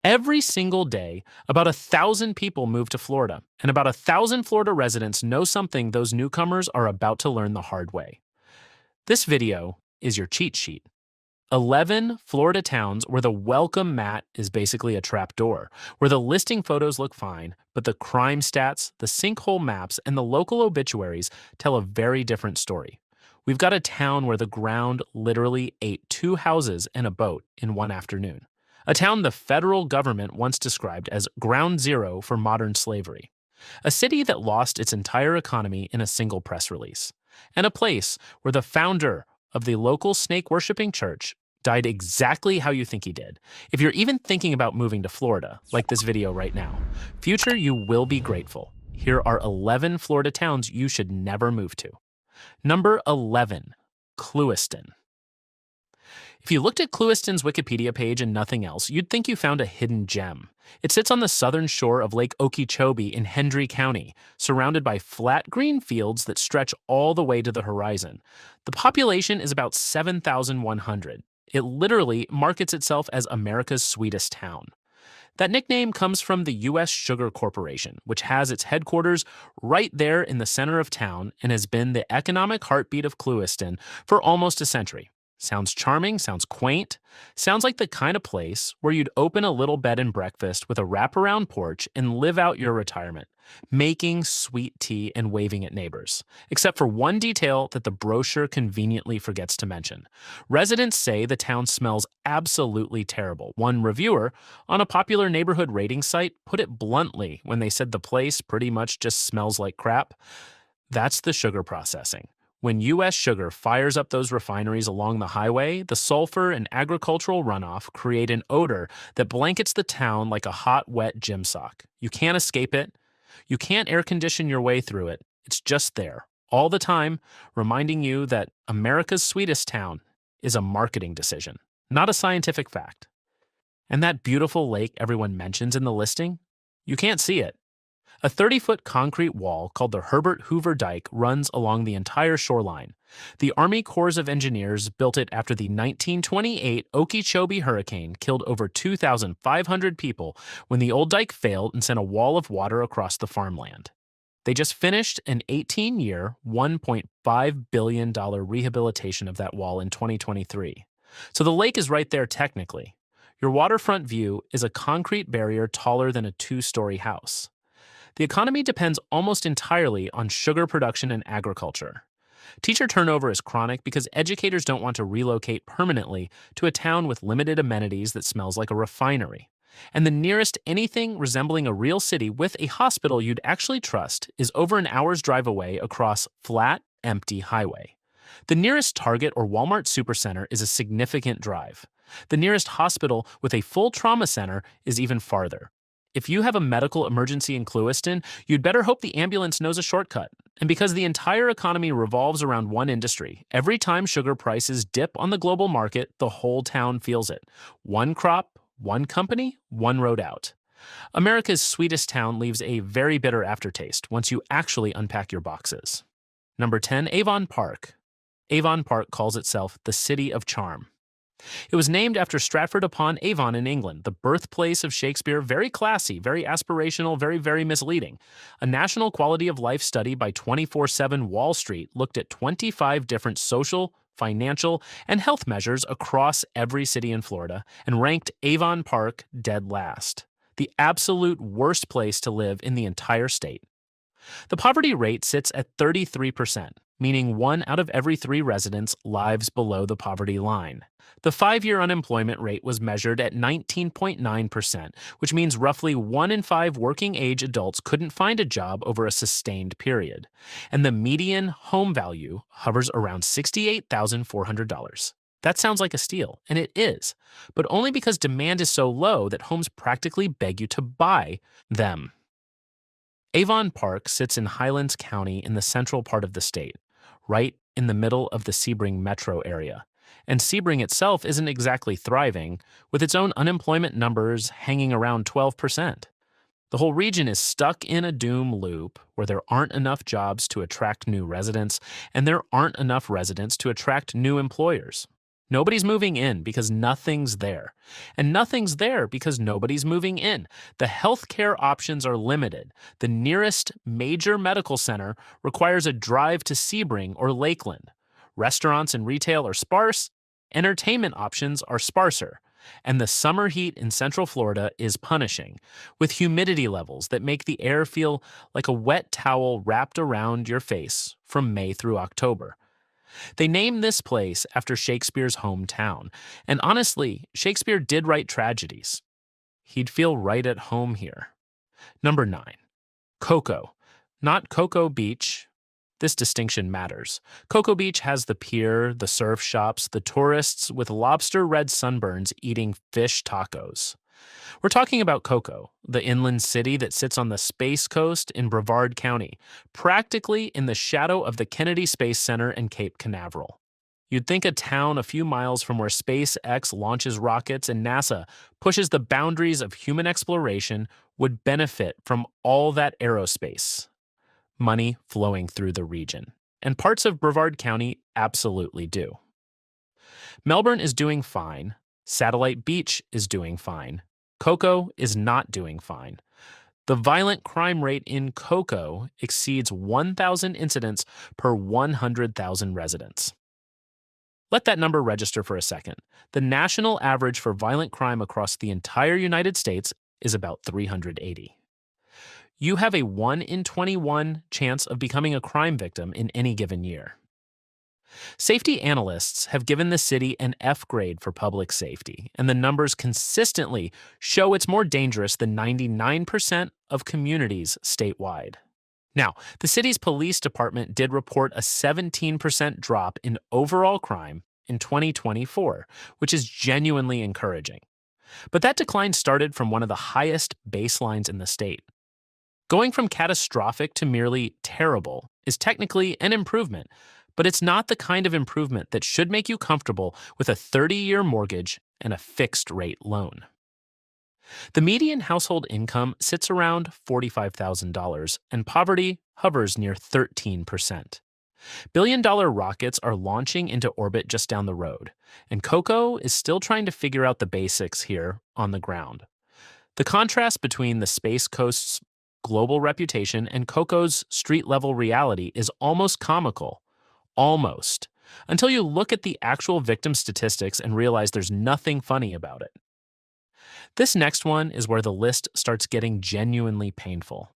Every single day, about 1,000 people move to Florida, and about 1,000 Florida residents know something those newcomers are about to learn the hard way. This video is your cheat sheet. 11 Florida towns where the welcome mat is basically a trap door, where the listing photos look fine, but the crime stats, the sinkhole maps, and the local obituaries tell a very different story. We've got a town where the ground literally ate two houses and a boat in one afternoon. A town the federal government once described as ground zero for modern slavery. A city that lost its entire economy in a single press release. And a place where the founder of the local snake worshiping church died exactly how you think he did. If you're even thinking about moving to Florida, like this video right now, future you will be grateful. Here are 11 Florida towns you should never move to. Number 11, Clewiston. If you looked at Clewiston's Wikipedia page and nothing else, you'd think you found a hidden gem. It sits on the southern shore of Lake Okeechobee in Hendry County, surrounded by flat green fields that stretch all the way to the horizon. The population is about 7,100. It literally markets itself as America's Sweetest Town. That nickname comes from the U.S. Sugar Corporation, which has its headquarters right there in the center of town and has been the economic heartbeat of Clewiston for almost a century. Sounds charming, sounds quaint, sounds like the kind of place where you'd open a little bed and breakfast with a wraparound porch and live out your retirement, making sweet tea and waving at neighbors. Except for one detail that the brochure conveniently forgets to mention. Residents say the town smells absolutely terrible. One reviewer on a popular neighborhood rating site put it bluntly when they said the place pretty much just smells like crap. That's the sugar processing. When U.S. Sugar fires up those refineries along the highway, the sulfur and agricultural runoff create an odor that blankets the town like a hot, wet gym sock. You can't escape it. You can't air condition your way through it. It's just there, all the time, reminding you that America's Sweetest Town is a marketing decision, not a scientific fact. And that beautiful lake everyone mentions in the listing? You can't see it. A 30-foot concrete wall called the Herbert Hoover Dike runs along the entire shoreline. The Army Corps of Engineers built it after the 1928 Okeechobee hurricane killed over 2,500 people when the old dike failed and sent a wall of water across the farmland. They just finished an 18-year, $1.5 billion rehabilitation of that wall in 2023. So the lake is right there technically. Your waterfront view is a concrete barrier taller than a two-story house. The economy depends almost entirely on sugar production and agriculture. Teacher turnover is chronic because educators don't want to relocate permanently to a town with limited amenities that smells like a refinery. And the nearest anything resembling a real city with a hospital you'd actually trust is over an hour's drive away across flat, empty highway. The nearest Target or Walmart supercenter is a significant drive. The nearest hospital with a full trauma center is even farther. If you have a medical emergency in Clewiston, you'd better hope the ambulance knows a shortcut. And because the entire economy revolves around one industry, every time sugar prices dip on the global market, the whole town feels it. One crop, one company, one road out. America's Sweetest Town leaves a very bitter aftertaste once you actually unpack your boxes. Number 10, Avon Park. Avon Park calls itself the City of Charm. It was named after Stratford-upon-Avon in England, the birthplace of Shakespeare, very classy, very aspirational, very misleading. A national quality of life study by 24/7 Wall Street looked at 25 different social, financial, and health measures across every city in Florida and ranked Avon Park dead last, the absolute worst place to live in the entire state. The poverty rate sits at 33%, meaning 1 out of every 3 residents lives below the poverty line. The 5-year unemployment rate was measured at 19.9%, which means roughly 1 in 5 working-age adults couldn't find a job over a sustained period. And the median home value hovers around $68,400. That sounds like a steal, and it is, but only because demand is so low that homes practically beg you to buy them. Avon Park sits in Highlands County in the central part of the state, right in the middle of the Sebring metro area. And Sebring itself isn't exactly thriving, with its own unemployment numbers hanging around 12%. The whole region is stuck in a doom loop where there aren't enough jobs to attract new residents, and there aren't enough residents to attract new employers. Nobody's moving in because nothing's there. And nothing's there because nobody's moving in. The healthcare options are limited. The nearest major medical center requires a drive to Sebring or Lakeland. Restaurants and retail are sparse. Entertainment options are sparser. And the summer heat in Central Florida is punishing, with humidity levels that make the air feel like a wet towel wrapped around your face from May through October. They named this place after Shakespeare's hometown, and honestly, Shakespeare did write tragedies. He'd feel right at home here. Number 9. Cocoa. Not Cocoa Beach. This distinction matters. Cocoa Beach has the pier, the surf shops, the tourists with lobster red sunburns eating fish tacos. We're talking about Cocoa, the inland city that sits on the Space Coast in Brevard County, practically in the shadow of the Kennedy Space Center and Cape Canaveral. You'd think a town a few miles from where SpaceX launches rockets and NASA pushes the boundaries of human exploration would benefit from all that aerospace money flowing through the region. And parts of Brevard County absolutely do. Melbourne is doing fine. Satellite Beach is doing fine. Cocoa is not doing fine. The violent crime rate in Cocoa exceeds 1,000 incidents per 100,000 residents. Let that number register for a second. The national average for violent crime across the entire United States is about 380. You have a 1 in 21 chance of becoming a crime victim in any given year. Safety analysts have given the city an F grade for public safety, and the numbers consistently show it's more dangerous than 99% of communities statewide. Now, the city's police department did report a 17% drop in overall crime in 2024, which is genuinely encouraging. But that decline started from one of the highest baselines in the state. Going from catastrophic to merely terrible is technically an improvement, but it's not the kind of improvement that should make you comfortable with a 30-year mortgage and a fixed-rate loan. The median household income sits around $45,000, and poverty hovers near 13%. Billion-dollar rockets are launching into orbit just down the road, and Cocoa is still trying to figure out the basics here on the ground. The contrast between the Space Coast's global reputation and Cocoa's street-level reality is almost comical. Almost. Until you look at the actual victim statistics and realize there's nothing funny about it. This next one is where the list starts getting genuinely painful.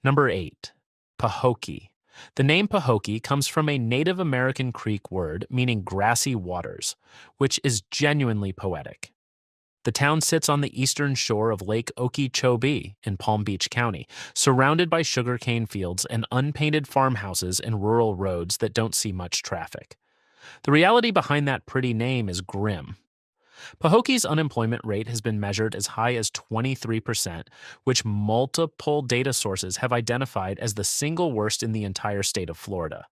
Number 8. Pahokee. The name Pahokee comes from a Native American Creek word meaning grassy waters, which is genuinely poetic. The town sits on the eastern shore of Lake Okeechobee in Palm Beach County, surrounded by sugarcane fields and unpainted farmhouses and rural roads that don't see much traffic. The reality behind that pretty name is grim. Pahokee's unemployment rate has been measured as high as 23%, which multiple data sources have identified as the single worst in the entire state of Florida.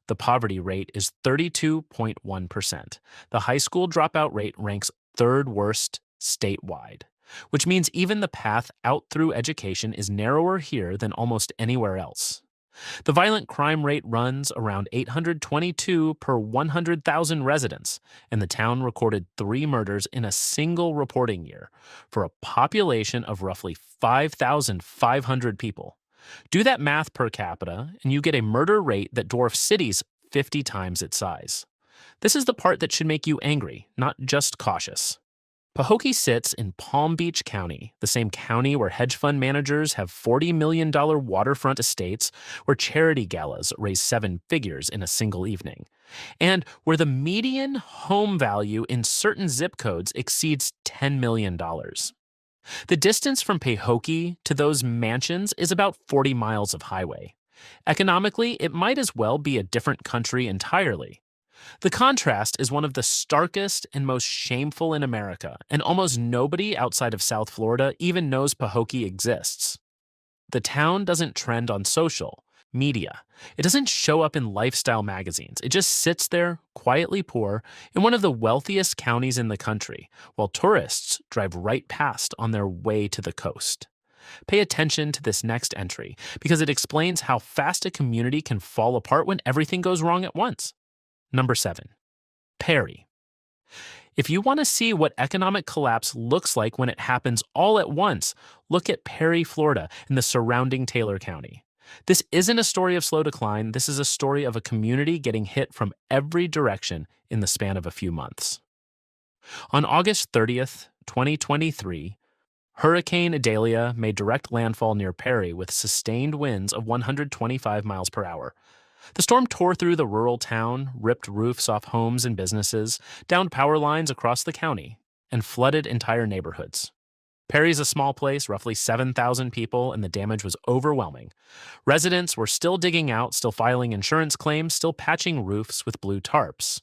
The poverty rate is 32.1%. The high school dropout rate ranks third worst statewide, which means even the path out through education is narrower here than almost anywhere else. The violent crime rate runs around 822 per 100,000 residents, and the town recorded 3 murders in a single reporting year for a population of roughly 5,500 people. Do that math per capita, and you get a murder rate that dwarfs cities 50 times its size. This is the part that should make you angry, not just cautious. Pahokee sits in Palm Beach County, the same county where hedge fund managers have $40 million waterfront estates, where charity galas raise 7 figures in a single evening, and where the median home value in certain zip codes exceeds $10 million. The distance from Pahokee to those mansions is about 40 miles of highway. Economically, it might as well be a different country entirely. The contrast is one of the starkest and most shameful in America, and almost nobody outside of South Florida even knows Pahokee exists. The town doesn't trend on social media. It doesn't show up in lifestyle magazines. It just sits there, quietly poor, in one of the wealthiest counties in the country, while tourists drive right past on their way to the coast. Pay attention to this next entry, because it explains how fast a community can fall apart when everything goes wrong at once. Number 7. Perry. If you want to see what economic collapse looks like when it happens all at once, look at Perry, Florida, and the surrounding Taylor County. This isn't a story of slow decline, this is a story of a community getting hit from every direction in the span of a few months. On August 30th, 2023, Hurricane Idalia made direct landfall near Perry with sustained winds of 125 miles per hour. The storm tore through the rural town, ripped roofs off homes and businesses, downed power lines across the county, and flooded entire neighborhoods. Perry's a small place, roughly 7,000 people, and the damage was overwhelming. Residents were still digging out, still filing insurance claims, still patching roofs with blue tarps.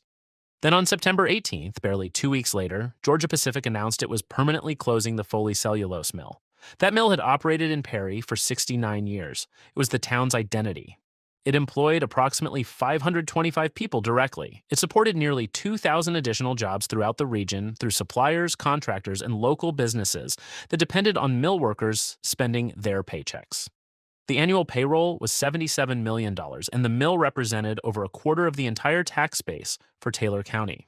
Then on September 18th, barely 2 weeks later, Georgia Pacific announced it was permanently closing the Foley cellulose mill. That mill had operated in Perry for 69 years. It was the town's identity. It employed approximately 525 people directly. It supported nearly 2,000 additional jobs throughout the region through suppliers, contractors, and local businesses that depended on mill workers spending their paychecks. The annual payroll was $77 million, and the mill represented over a quarter of the entire tax base for Taylor County.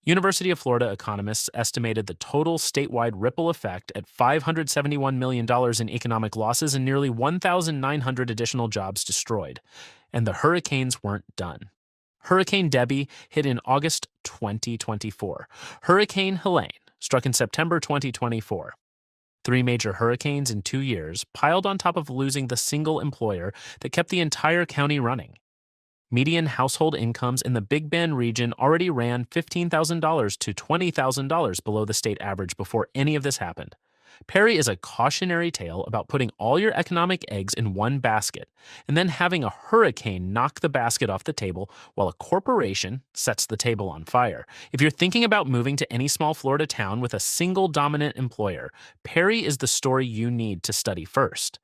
University of Florida economists estimated the total statewide ripple effect at $571 million in economic losses and nearly 1,900 additional jobs destroyed. And the hurricanes weren't done. Hurricane Debbie hit in August 2024. Hurricane Helene struck in September 2024. 3 major hurricanes in 2 years piled on top of losing the single employer that kept the entire county running. Median household incomes in the Big Bend region already ran $15,000 to $20,000 below the state average before any of this happened. Perry is a cautionary tale about putting all your economic eggs in one basket and then having a hurricane knock the basket off the table while a corporation sets the table on fire. If you're thinking about moving to any small Florida town with a single dominant employer, Perry is the story you need to study first.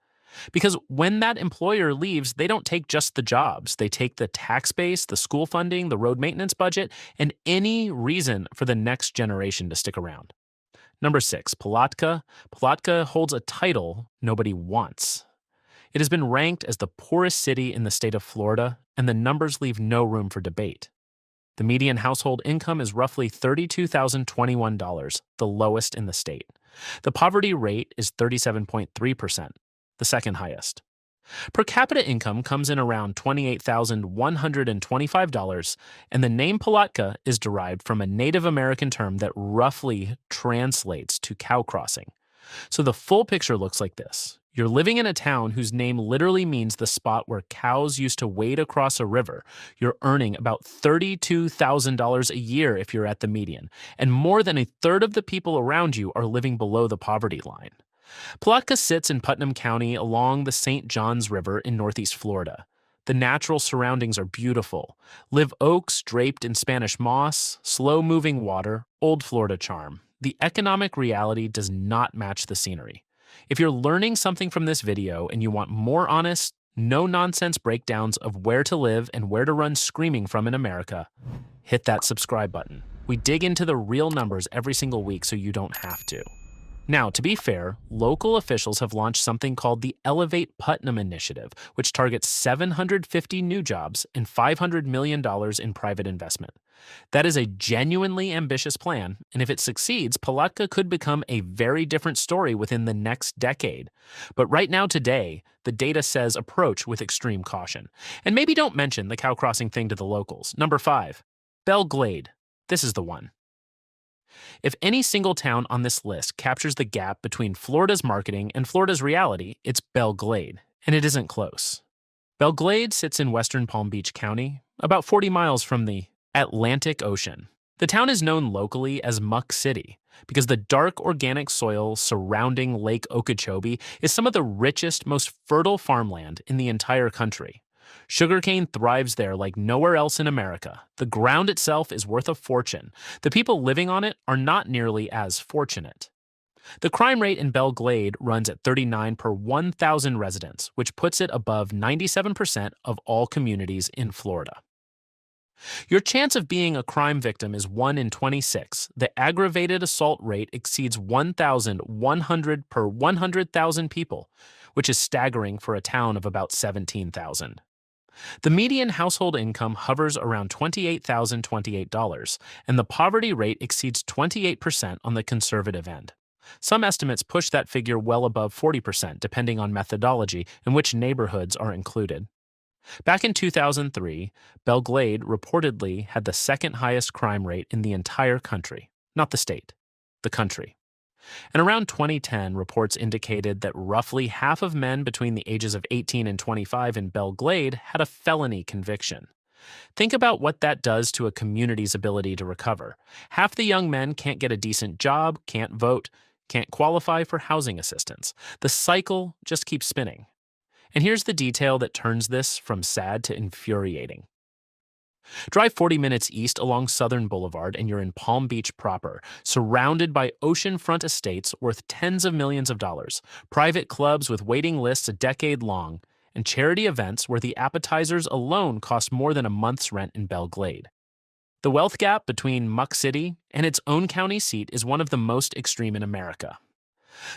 Because when that employer leaves, they don't take just the jobs. They take the tax base, the school funding, the road maintenance budget, and any reason for the next generation to stick around. Number 6, Palatka. Palatka holds a title nobody wants. It has been ranked as the poorest city in the state of Florida, and the numbers leave no room for debate. The median household income is roughly $32,021, the lowest in the state. The poverty rate is 37.3%. The second highest. Per capita income comes in around $28,125, and the name Palatka is derived from a Native American term that roughly translates to cow crossing. So the full picture looks like this. You're living in a town whose name literally means the spot where cows used to wade across a river. You're earning about $32,000 a year if you're at the median, and more than a third of the people around you are living below the poverty line. Palatka sits in Putnam County along the St. Johns River in northeast Florida. The natural surroundings are beautiful. Live oaks draped in Spanish moss, slow-moving water, old Florida charm. The economic reality does not match the scenery. If you're learning something from this video and you want more honest, no-nonsense breakdowns of where to live and where to run screaming from in America, hit that subscribe button. We dig into the real numbers every single week so you don't have to. Now, to be fair, local officials have launched something called the Elevate Putnam Initiative, which targets 750 new jobs and $500 million in private investment. That is a genuinely ambitious plan, and if it succeeds, Palatka could become a very different story within the next decade. But right now today, the data says approach with extreme caution. And maybe don't mention the cow crossing thing to the locals. Number 5, Belle Glade. This is the one. If any single town on this list captures the gap between Florida's marketing and Florida's reality, it's Belle Glade, and it isn't close. Belle Glade sits in western Palm Beach County, about 40 miles from the Atlantic Ocean. The town is known locally as Muck City because the dark organic soil surrounding Lake Okeechobee is some of the richest, most fertile farmland in the entire country. Sugarcane thrives there like nowhere else in America. The ground itself is worth a fortune. The people living on it are not nearly as fortunate. The crime rate in Belle Glade runs at 39 per 1,000 residents, which puts it above 97% of all communities in Florida. Your chance of being a crime victim is 1 in 26. The aggravated assault rate exceeds 1,100 per 100,000 people, which is staggering for a town of about 17,000. The median household income hovers around $28,028, and the poverty rate exceeds 28% on the conservative end. Some estimates push that figure well above 40%, depending on methodology and which neighborhoods are included. Back in 2003, Belle Glade reportedly had the second highest crime rate in the entire country, not the state, the country. And around 2010, reports indicated that roughly half of men between the ages of 18 and 25 in Belle Glade had a felony conviction. Think about what that does to a community's ability to recover. Half the young men can't get a decent job, can't vote, can't qualify for housing assistance. The cycle just keeps spinning. And here's the detail that turns this from sad to infuriating. Drive 40 minutes east along Southern Boulevard and you're in Palm Beach proper, surrounded by oceanfront estates worth tens of millions of dollars, private clubs with waiting lists a decade long, and charity events where the appetizers alone cost more than a month's rent in Belle Glade. The wealth gap between Muck City and its own county seat is one of the most extreme in America.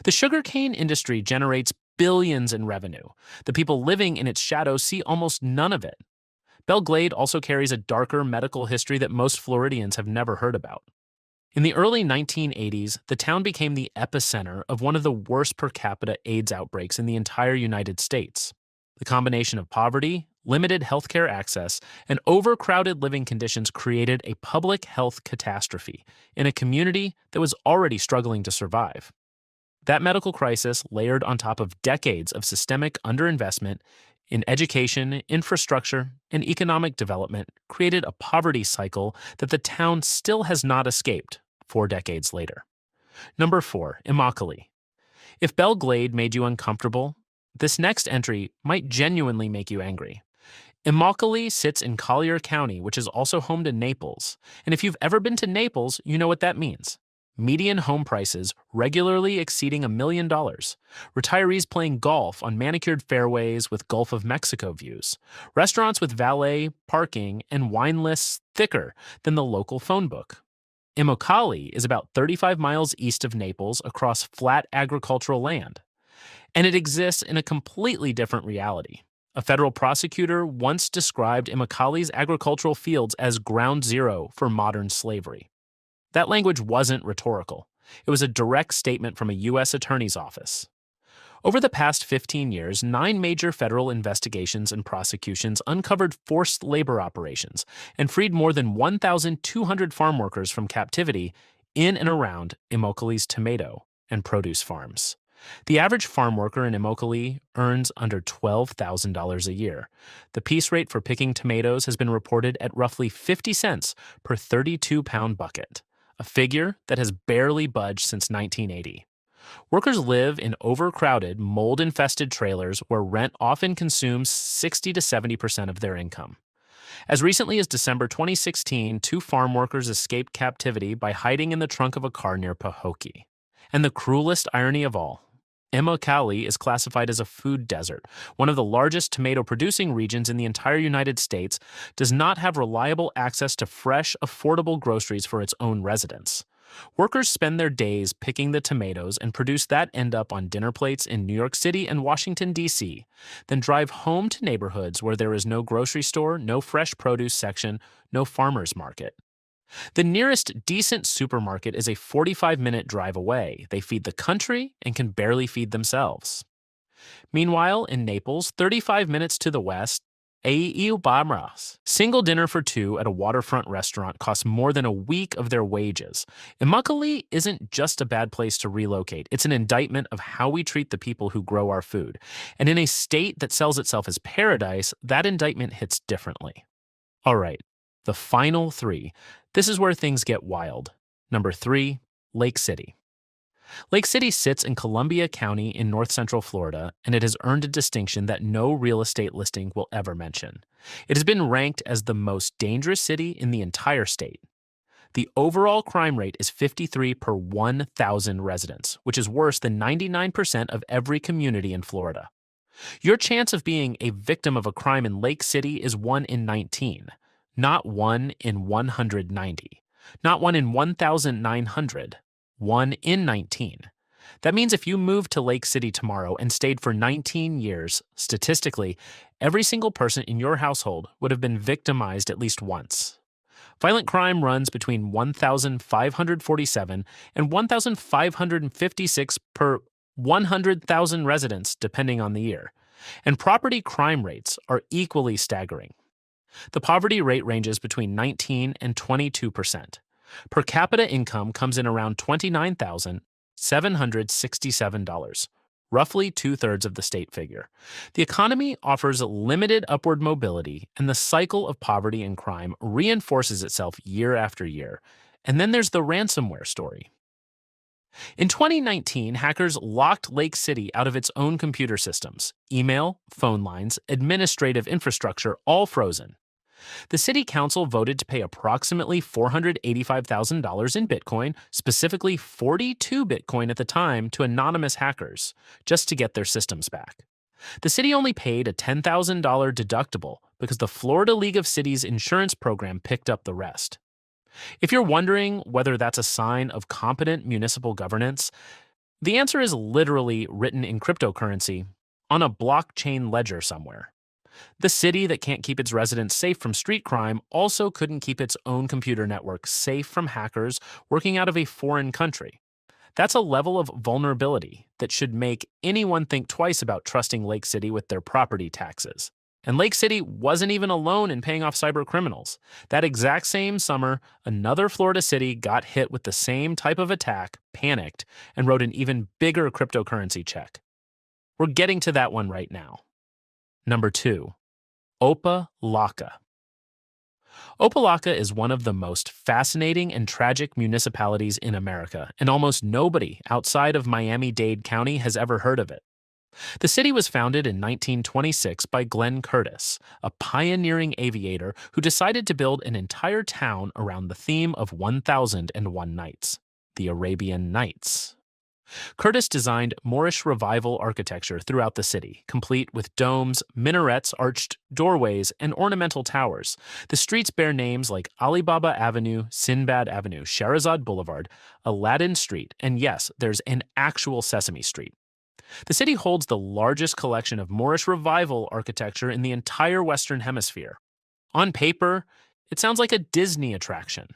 The sugarcane industry generates billions in revenue. The people living in its shadow see almost none of it. Belle Glade also carries a darker medical history that most Floridians have never heard about. In the early 1980s, the town became the epicenter of one of the worst per capita AIDS outbreaks in the entire United States. The combination of poverty, limited healthcare access, and overcrowded living conditions created a public health catastrophe in a community that was already struggling to survive. That medical crisis, layered on top of decades of systemic underinvestment in education, infrastructure, and economic development, created a poverty cycle that the town still has not escaped 4 decades later. Number 4, Immokalee. If Belle Glade made you uncomfortable, this next entry might genuinely make you angry. Immokalee sits in Collier County, which is also home to Naples. And if you've ever been to Naples, you know what that means. Median home prices regularly exceeding $1 million. Retirees playing golf on manicured fairways with Gulf of Mexico views. Restaurants with valet, parking, and wine lists thicker than the local phone book. Immokalee is about 35 miles east of Naples across flat agricultural land. And it exists in a completely different reality. A federal prosecutor once described Immokalee's agricultural fields as ground zero for modern slavery. That language wasn't rhetorical. It was a direct statement from a U.S. attorney's office. Over the past 15 years, 9 major federal investigations and prosecutions uncovered forced labor operations and freed more than 1,200 farm workers from captivity in and around Immokalee's tomato and produce farms. The average farm worker in Immokalee earns under $12,000 a year. The piece rate for picking tomatoes has been reported at roughly 50 cents per 32-pound bucket, a figure that has barely budged since 1980. Workers live in overcrowded, mold-infested trailers where rent often consumes 60 to 70% of their income. As recently as December 2016, 2 farm workers escaped captivity by hiding in the trunk of a car near Pahokee. And the cruelest irony of all, Immokalee is classified as a food desert. One of the largest tomato-producing regions in the entire United States does not have reliable access to fresh, affordable groceries for its own residents. Workers spend their days picking the tomatoes and produce that end up on dinner plates in New York City and Washington, D.C., then drive home to neighborhoods where there is no grocery store, no fresh produce section, no farmer's market. The nearest decent supermarket is a 45-minute drive away. They feed the country and can barely feed themselves. Meanwhile, in Naples, 35 minutes to the west, Bamras. Single dinner for 2 at a waterfront restaurant costs more than a week of their wages. Immokalee isn't just a bad place to relocate. It's an indictment of how we treat the people who grow our food. And in a state that sells itself as paradise, that indictment hits differently. All right, the final 3. This is where things get wild. Number 3, Lake City. Lake City sits in Columbia County in north central Florida, and it has earned a distinction that no real estate listing will ever mention. It has been ranked as the most dangerous city in the entire state. The overall crime rate is 53 per 1,000 residents, which is worse than 99% of every community in Florida. Your chance of being a victim of a crime in Lake City is 1 in 19. Not 1 in 190. Not 1 in 1,900. 1 in 19. That means if you moved to Lake City tomorrow and stayed for 19 years, statistically, every single person in your household would have been victimized at least once. Violent crime runs between 1,547 and 1,556 per 100,000 residents, depending on the year. And property crime rates are equally staggering. The poverty rate ranges between 19 and 22%. Per capita income comes in around $29,767, roughly two-thirds of the state figure. The economy offers limited upward mobility, and the cycle of poverty and crime reinforces itself year after year. And then there's the ransomware story. In 2019, hackers locked Lake City out of its own computer systems, email, phone lines, administrative infrastructure, all frozen. The city council voted to pay approximately $485,000 in Bitcoin, specifically 42 Bitcoin at the time, to anonymous hackers, just to get their systems back. The city only paid a $10,000 deductible because the Florida League of Cities insurance program picked up the rest. If you're wondering whether that's a sign of competent municipal governance, the answer is literally written in cryptocurrency on a blockchain ledger somewhere. The city that can't keep its residents safe from street crime also couldn't keep its own computer network safe from hackers working out of a foreign country. That's a level of vulnerability that should make anyone think twice about trusting Lake City with their property taxes. And Lake City wasn't even alone in paying off cyber criminals. That exact same summer, another Florida city got hit with the same type of attack, panicked, and wrote an even bigger cryptocurrency check. We're getting to that one right now. Number 2. Opa-locka. Opa-locka is one of the most fascinating and tragic municipalities in America, and almost nobody outside of Miami-Dade County has ever heard of it. The city was founded in 1926 by Glenn Curtis, a pioneering aviator who decided to build an entire town around the theme of 1001 Nights, the Arabian Nights. Curtis designed Moorish revival architecture throughout the city, complete with domes, minarets, arched doorways, and ornamental towers. The streets bear names like Alibaba Avenue, Sinbad Avenue, Sherazad Boulevard, Aladdin Street, and yes, there's an actual Sesame Street. The city holds the largest collection of Moorish revival architecture in the entire Western Hemisphere. On paper, it sounds like a Disney attraction.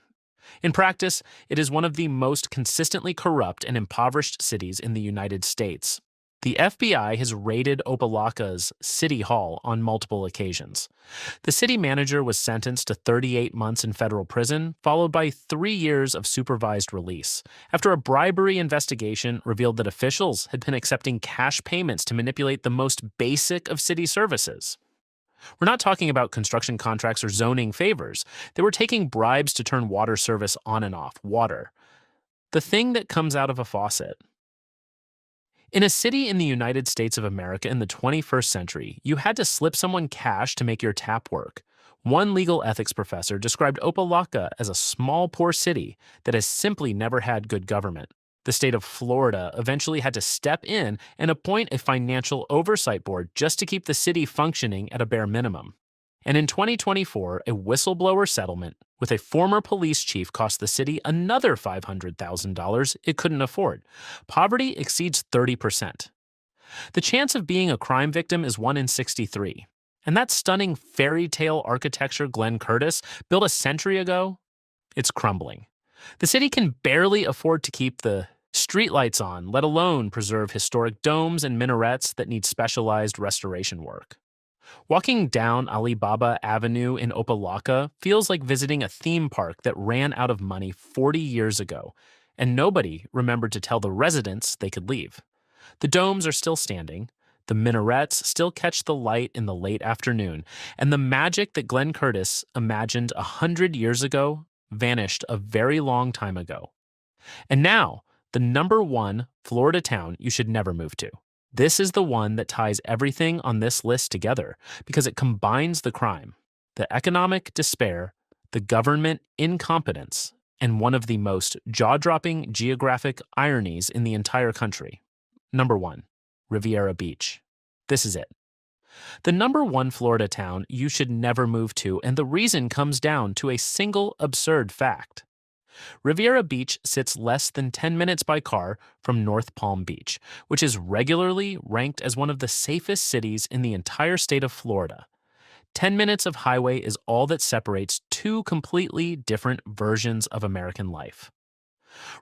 In practice, it is one of the most consistently corrupt and impoverished cities in the United States. The FBI has raided Opa-locka's City Hall on multiple occasions. The city manager was sentenced to 38 months in federal prison, followed by 3 years of supervised release, after a bribery investigation revealed that officials had been accepting cash payments to manipulate the most basic of city services. We're not talking about construction contracts or zoning favors. They were taking bribes to turn water service on and off, water. The thing that comes out of a faucet. In a city in the United States of America in the 21st century, you had to slip someone cash to make your tap work. One legal ethics professor described Opa-locka as a small, poor city that has simply never had good government. The state of Florida eventually had to step in and appoint a financial oversight board just to keep the city functioning at a bare minimum. And in 2024, a whistleblower settlement with a former police chief cost the city another $500,000 it couldn't afford. Poverty exceeds 30%. The chance of being a crime victim is 1 in 63. And that stunning fairy tale architecture Glenn Curtis built a century ago, it's crumbling. The city can barely afford to keep the streetlights on, let alone preserve historic domes and minarets that need specialized restoration work. Walking down Alibaba Avenue in Opa-locka feels like visiting a theme park that ran out of money 40 years ago, and nobody remembered to tell the residents they could leave. The domes are still standing, the minarets still catch the light in the late afternoon, and the magic that Glenn Curtis imagined 100 years ago vanished a very long time ago. And now, the number 1 Florida town you should never move to. This is the one that ties everything on this list together because it combines the crime, the economic despair, the government incompetence, and one of the most jaw-dropping geographic ironies in the entire country. Number 1, Riviera Beach. This is it. The number 1 Florida town you should never move to, and the reason comes down to a single absurd fact. Riviera Beach sits less than 10 minutes by car from North Palm Beach, which is regularly ranked as one of the safest cities in the entire state of Florida. 10 minutes of highway is all that separates two completely different versions of American life.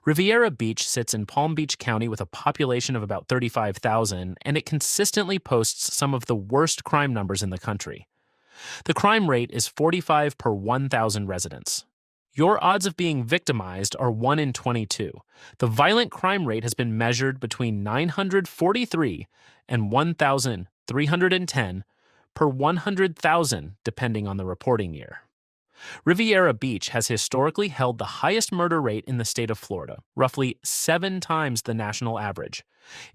Riviera Beach sits in Palm Beach County with a population of about 35,000, and it consistently posts some of the worst crime numbers in the country. The crime rate is 45 per 1,000 residents. Your odds of being victimized are 1 in 22. The violent crime rate has been measured between 943 and 1,310 per 100,000, depending on the reporting year. Riviera Beach has historically held the highest murder rate in the state of Florida, roughly 7 times the national average.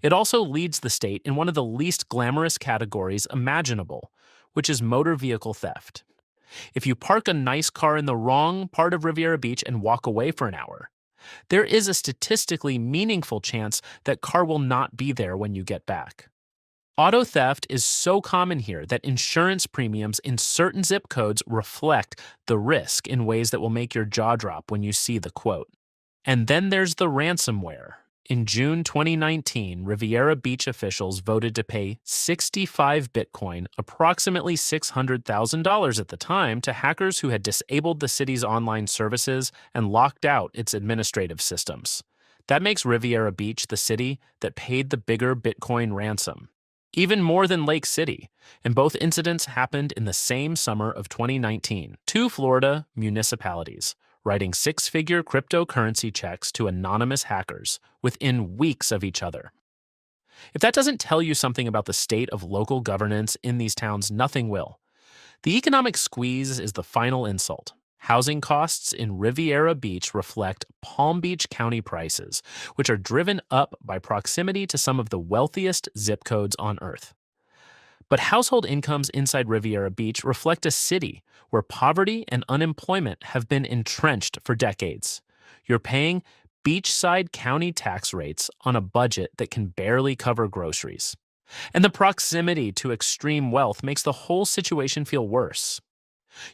It also leads the state in one of the least glamorous categories imaginable, which is motor vehicle theft. If you park a nice car in the wrong part of Riviera Beach and walk away for an hour, there is a statistically meaningful chance that car will not be there when you get back. Auto theft is so common here that insurance premiums in certain zip codes reflect the risk in ways that will make your jaw drop when you see the quote. And then there's the ransomware. In June 2019, Riviera Beach officials voted to pay 65 Bitcoin, approximately $600,000 at the time, to hackers who had disabled the city's online services and locked out its administrative systems. That makes Riviera Beach the city that paid the bigger Bitcoin ransom, even more than Lake City, and both incidents happened in the same summer of 2019. Two Florida municipalities writing six-figure cryptocurrency checks to anonymous hackers within weeks of each other. If that doesn't tell you something about the state of local governance in these towns, nothing will. The economic squeeze is the final insult. Housing costs in Riviera Beach reflect Palm Beach County prices, which are driven up by proximity to some of the wealthiest zip codes on Earth. But household incomes inside Riviera Beach reflect a city where poverty and unemployment have been entrenched for decades. You're paying beachside county tax rates on a budget that can barely cover groceries. And the proximity to extreme wealth makes the whole situation feel worse.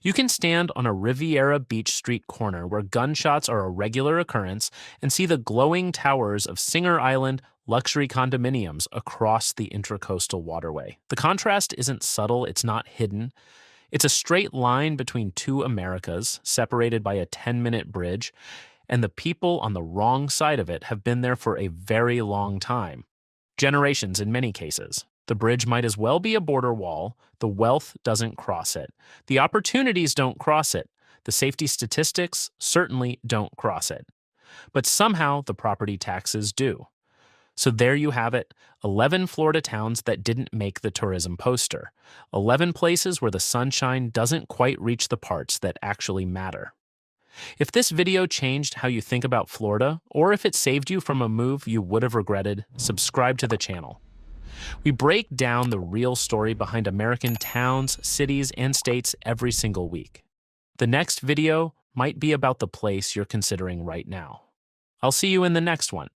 You can stand on a Riviera Beach street corner where gunshots are a regular occurrence and see the glowing towers of Singer Island luxury condominiums across the Intracoastal Waterway. The contrast isn't subtle, it's not hidden. It's a straight line between two Americas, separated by a 10-minute bridge, and the people on the wrong side of it have been there for a very long time. Generations in many cases. The bridge might as well be a border wall. The wealth doesn't cross it. The opportunities don't cross it. The safety statistics certainly don't cross it. But somehow the property taxes do. So there you have it, 11 Florida towns that didn't make the tourism poster. 11 places where the sunshine doesn't quite reach the parts that actually matter. If this video changed how you think about Florida, or if it saved you from a move you would have regretted, subscribe to the channel. We break down the real story behind American towns, cities, and states every single week. The next video might be about the place you're considering right now. I'll see you in the next one.